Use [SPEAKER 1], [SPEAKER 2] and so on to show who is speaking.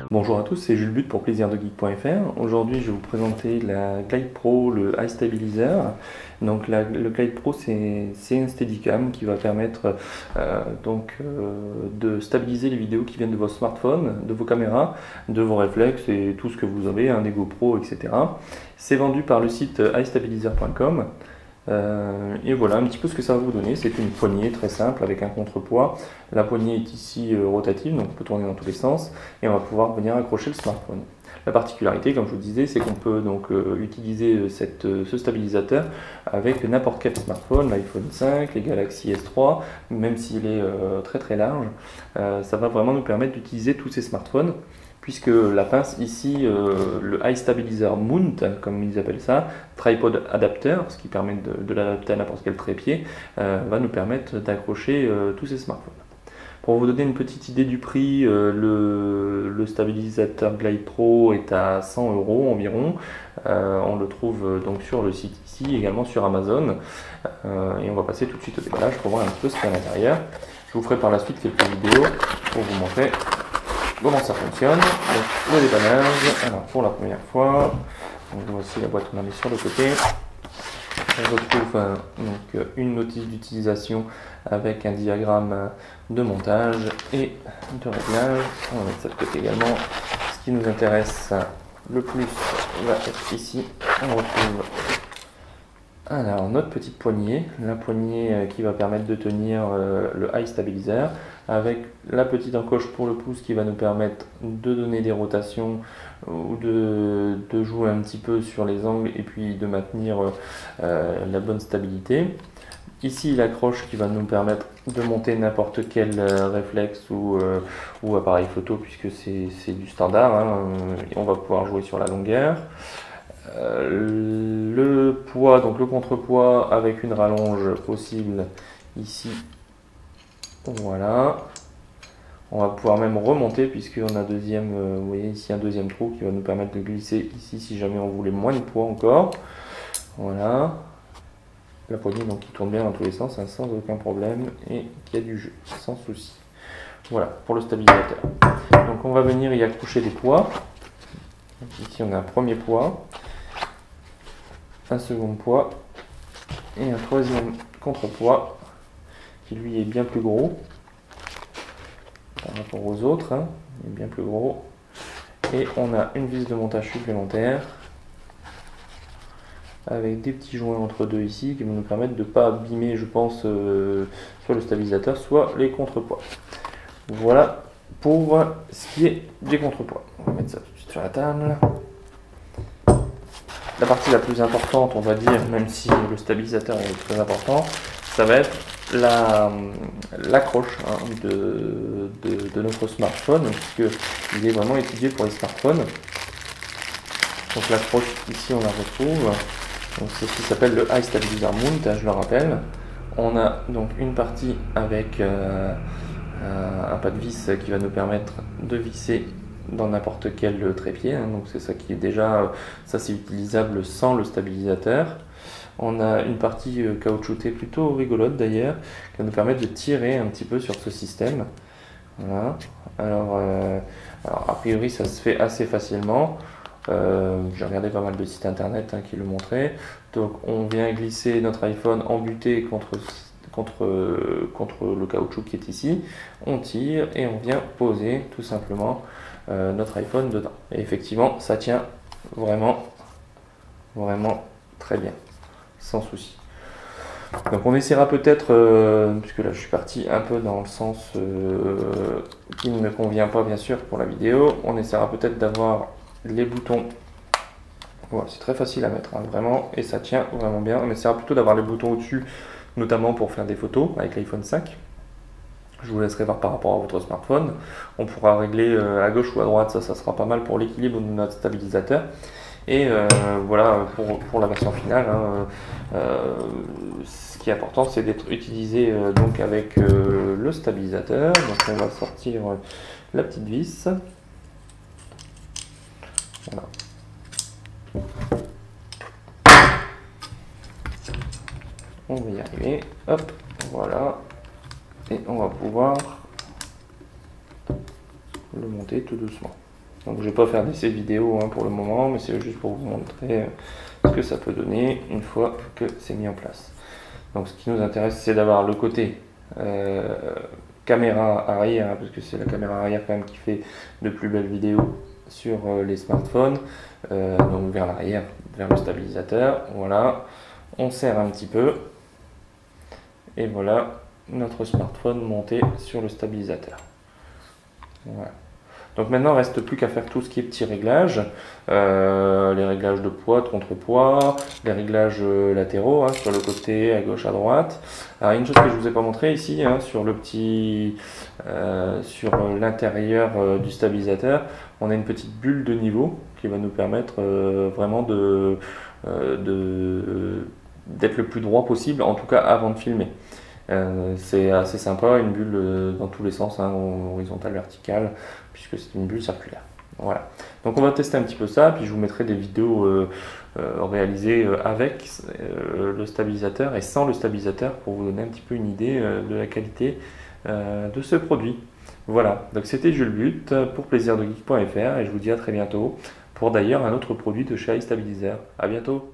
[SPEAKER 1] Bonjour à tous, c'est Jules But pour plaisirdegeek.fr. Aujourd'hui, je vais vous présenter la Glide Pro, le Eye Stabilizer. Donc, le Glide Pro, c'est un Steadicam qui va permettre de stabiliser les vidéos qui viennent de vos smartphones, de vos caméras, de vos réflexes et tout ce que vous avez, des GoPro, etc. C'est vendu par le site eyestabilizer.com. Et voilà un petit peu ce que ça va vous donner. C'est une poignée très simple avec un contrepoids. La poignée est ici rotative, donc on peut tourner dans tous les sens et on va pouvoir venir accrocher le smartphone. La particularité, comme je vous disais, c'est qu'on peut donc utiliser ce stabilisateur avec n'importe quel smartphone, l'iPhone 5, les Galaxy S3, même s'il est très très large. Ça va vraiment nous permettre d'utiliser tous ces smartphones, puisque la pince ici, le Eye Stabilizer Mount, comme ils appellent ça, tripod adapter, ce qui permet de l'adapter à n'importe quel trépied, va nous permettre d'accrocher tous ces smartphones. Pour vous donner une petite idée du prix, le stabilisateur Glide Pro est à 100 € environ. On le trouve donc sur le site ici, également sur Amazon. Et on va passer tout de suite au déballage pour voir un petit peu ce qu'il y a à l'intérieur. Je vous ferai par la suite quelques vidéos pour vous montrer comment ça fonctionne. Donc, le déballage, alors pour la première fois, voici la boîte qu'on a mis sur le côté. On retrouve donc une notice d'utilisation avec un diagramme de montage et de réglage. On va mettre ça de côté également. Ce qui nous intéresse le plus va être ici. On retrouve alors notre petite poignée, la poignée qui va permettre de tenir le Eye Stabilizer, avec la petite encoche pour le pouce qui va nous permettre de donner des rotations ou de jouer un petit peu sur les angles et puis de maintenir la bonne stabilité. Ici l'accroche qui va nous permettre de monter n'importe quel réflexe ou appareil photo, puisque c'est du standard, on va pouvoir jouer sur la longueur. Le poids, donc le contrepoids avec une rallonge possible ici, voilà. On va pouvoir même remonter puisqu'on a vous voyez ici un deuxième trou qui va nous permettre de glisser ici si jamais on voulait moins de poids encore. Voilà. La poignée donc qui tourne bien dans tous les sens, sans aucun problème, et qui a du jeu, sans souci. Voilà pour le stabilisateur. Donc on va venir y accrocher des poids. Donc ici on a un premier poids, un second poids et un troisième contrepoids qui lui est bien plus gros par rapport aux autres, il est bien plus gros, et on a une vis de montage supplémentaire avec des petits joints entre deux ici qui vont nous permettre de ne pas abîmer, je pense, soit le stabilisateur soit les contrepoids. Voilà pour ce qui est des contrepoids. On va mettre ça tout de suite sur la table. La partie la plus importante, on va dire, même si le stabilisateur est très important, ça va être l'accroche de notre smartphone, puisqu'il est vraiment étudié pour les smartphones. Donc l'accroche, ici on la retrouve, c'est ce qui s'appelle le Eye Stabilizer Mount, je le rappelle. On a donc une partie avec un pas de vis qui va nous permettre de visser dans n'importe quel trépied, donc c'est ça qui est déjà, ça c'est utilisable sans le stabilisateur. On a une partie caoutchoutée plutôt rigolote d'ailleurs, qui va nous permettre de tirer un petit peu sur ce système. Voilà. Alors a priori ça se fait assez facilement. J'ai regardé pas mal de sites internet qui le montraient. Donc on vient glisser notre iPhone embuté contre le caoutchouc qui est ici, on tire et on vient poser tout simplement notre iPhone dedans. Et effectivement, ça tient vraiment très bien, sans souci. Donc on essaiera peut-être, puisque là je suis parti un peu dans le sens qui ne me convient pas bien sûr pour la vidéo, on essaiera peut-être d'avoir les boutons. Voilà, c'est très facile à mettre, vraiment, et ça tient vraiment bien. On essaiera plutôt d'avoir les boutons au-dessus, notamment pour faire des photos avec l'iPhone 5. Je vous laisserai voir par rapport à votre smartphone. On pourra régler à gauche ou à droite, ça sera pas mal pour l'équilibre de notre stabilisateur. Et voilà pour la version finale. Ce qui est important, c'est d'être utilisé donc avec le stabilisateur. Donc on va sortir la petite vis. Voilà. on va y arriver, hop, voilà, et on va pouvoir le monter tout doucement. Donc je ne vais pas faire d'essai vidéo pour le moment, mais c'est juste pour vous montrer ce que ça peut donner une fois que c'est mis en place. Donc ce qui nous intéresse, c'est d'avoir le côté caméra arrière, parce que c'est la caméra arrière quand même qui fait de plus belles vidéos sur les smartphones, donc vers l'arrière, vers le stabilisateur. Voilà, on serre un petit peu, et voilà notre smartphone monté sur le stabilisateur. Voilà. Donc maintenant, il ne reste plus qu'à faire tout ce qui est petits réglages, les réglages de poids, de contrepoids, les réglages latéraux, sur le côté, à gauche, à droite. Alors, une chose que je ne vous ai pas montré ici, sur le petit, sur l'intérieur du stabilisateur, on a une petite bulle de niveau qui va nous permettre vraiment d'être le plus droit possible, en tout cas avant de filmer. C'est assez sympa, une bulle dans tous les sens, horizontale, verticale, puisque c'est une bulle circulaire. Voilà. Donc on va tester un petit peu ça, puis je vous mettrai des vidéos réalisées avec le stabilisateur et sans le stabilisateur pour vous donner un petit peu une idée de la qualité de ce produit. Voilà, donc c'était Jules But pour plaisirdegeek.fr et je vous dis à très bientôt pour d'ailleurs un autre produit de chez iStabilizer. À bientôt.